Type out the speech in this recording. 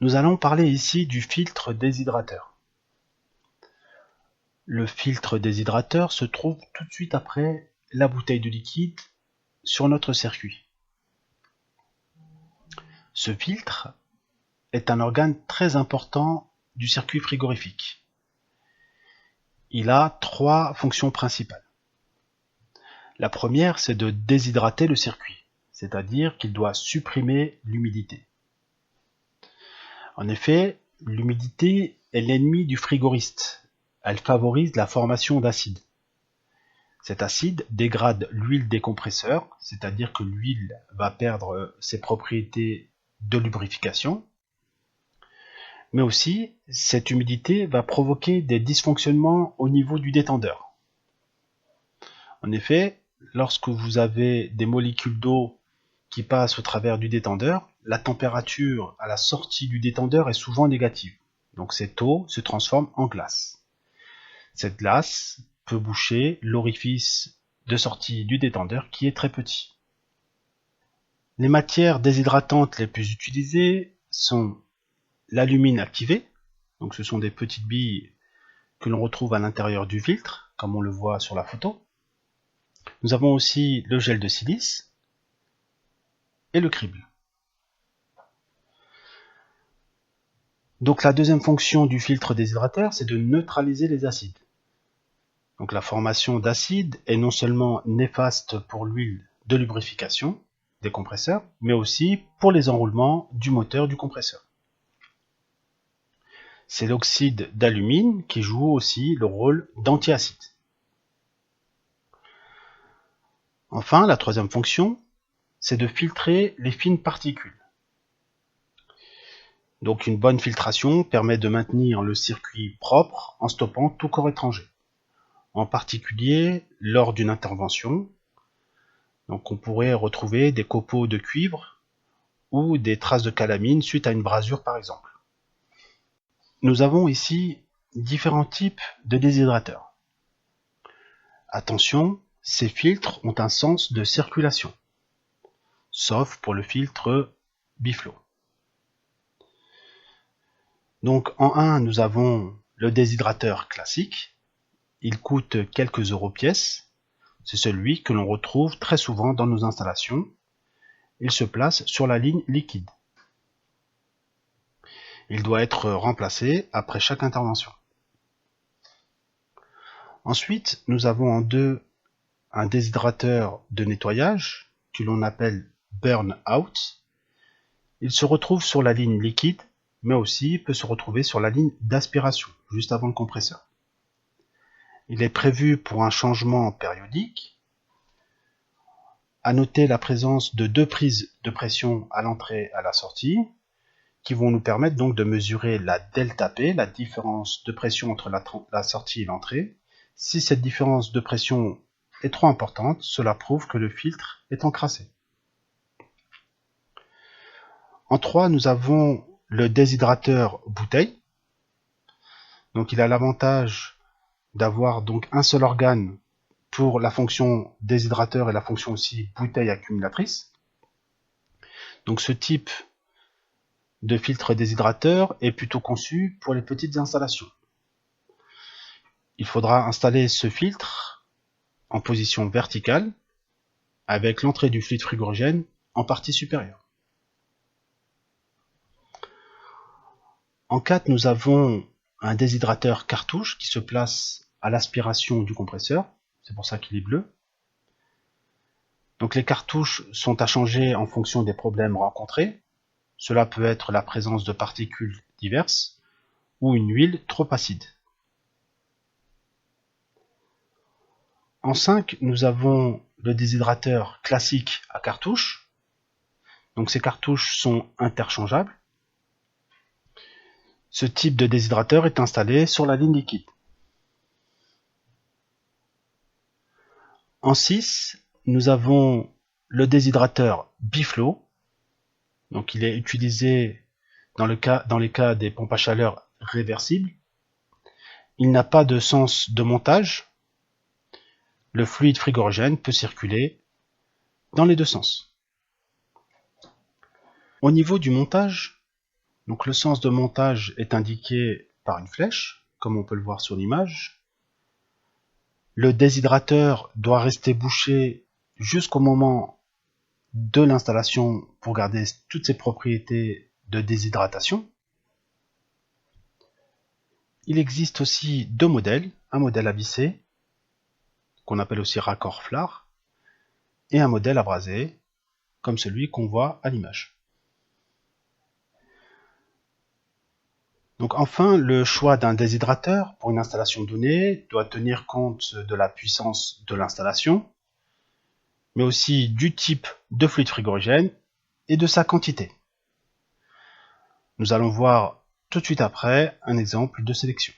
Nous allons parler ici du filtre déshydrateur. Le filtre déshydrateur se trouve tout de suite après la bouteille de liquide sur notre circuit. Ce filtre est un organe très important du circuit frigorifique. Il a trois fonctions principales. La première, c'est de déshydrater le circuit, c'est-à-dire qu'il doit supprimer l'humidité. En effet, l'humidité est l'ennemi du frigoriste. Elle favorise la formation d'acide. Cet acide dégrade l'huile des compresseurs, c'est-à-dire que l'huile va perdre ses propriétés de lubrification. Mais aussi, cette humidité va provoquer des dysfonctionnements au niveau du détendeur. En effet, lorsque vous avez des molécules d'eau qui passent au travers du détendeur, la température à la sortie du détendeur est souvent négative. Donc cette eau se transforme en glace. Cette glace peut boucher l'orifice de sortie du détendeur qui est très petit. Les matières déshydratantes les plus utilisées sont l'alumine activé, donc ce sont des petites billes que l'on retrouve à l'intérieur du filtre, comme on le voit sur la photo. Nous avons aussi le gel de silice et le crible. Donc la deuxième fonction du filtre déshydrateur, c'est de neutraliser les acides. Donc la formation d'acide est non seulement néfaste pour l'huile de lubrification des compresseurs, mais aussi pour les enroulements du moteur du compresseur. C'est l'oxyde d'alumine qui joue aussi le rôle d'antiacide. Enfin, la troisième fonction, c'est de filtrer les fines particules. Donc une bonne filtration permet de maintenir le circuit propre en stoppant tout corps étranger. En particulier lors d'une intervention. Donc on pourrait retrouver des copeaux de cuivre ou des traces de calamine suite à une brasure par exemple. Nous avons ici différents types de déshydrateurs. Attention, ces filtres ont un sens de circulation, sauf pour le filtre biflot. Donc en 1, nous avons le déshydrateur classique. Il coûte quelques euros pièce. C'est celui que l'on retrouve très souvent dans nos installations. Il se place sur la ligne liquide. Il doit être remplacé après chaque intervention. Ensuite, nous avons en 2 un déshydrateur de nettoyage que l'on appelle burn out. Il se retrouve sur la ligne liquide, mais aussi peut se retrouver sur la ligne d'aspiration, juste avant le compresseur. Il est prévu pour un changement périodique. À noter la présence de 2 prises de pression à l'entrée et à la sortie, qui vont nous permettre donc de mesurer la delta P, la différence de pression entre la sortie et l'entrée. Si cette différence de pression est trop importante, cela prouve que le filtre est encrassé. En 3, nous avons le déshydrateur bouteille. Donc il a l'avantage d'avoir donc un seul organe pour la fonction déshydrateur et la fonction aussi bouteille accumulatrice. Donc ce type de filtre déshydrateur est plutôt conçu pour les petites installations. Il faudra installer ce filtre en position verticale avec l'entrée du fluide frigorigène en partie supérieure. En 4, nous avons un déshydrateur cartouche qui se place à l'aspiration du compresseur. C'est pour ça qu'il est bleu. Donc les cartouches sont à changer en fonction des problèmes rencontrés. Cela peut être la présence de particules diverses ou une huile trop acide. En 5, nous avons le déshydrateur classique à cartouche. Donc ces cartouches sont interchangeables. Ce type de déshydrateur est installé sur la ligne liquide. En 6, nous avons le déshydrateur biflot. Donc il est utilisé dans les cas des pompes à chaleur réversibles. Il n'a pas de sens de montage. Le fluide frigorigène peut circuler dans les deux sens. Au niveau du montage, Donc le sens de montage est indiqué par une flèche, comme on peut le voir sur l'image. Le déshydrateur doit rester bouché jusqu'au moment de l'installation pour garder toutes ses propriétés de déshydratation. Il existe aussi deux modèles, un modèle à visser, qu'on appelle aussi raccord flare, et un modèle à braser, comme celui qu'on voit à l'image. Donc enfin, le choix d'un déshydrateur pour une installation donnée doit tenir compte de la puissance de l'installation, mais aussi du type de fluide frigorigène et de sa quantité. Nous allons voir tout de suite après un exemple de sélection.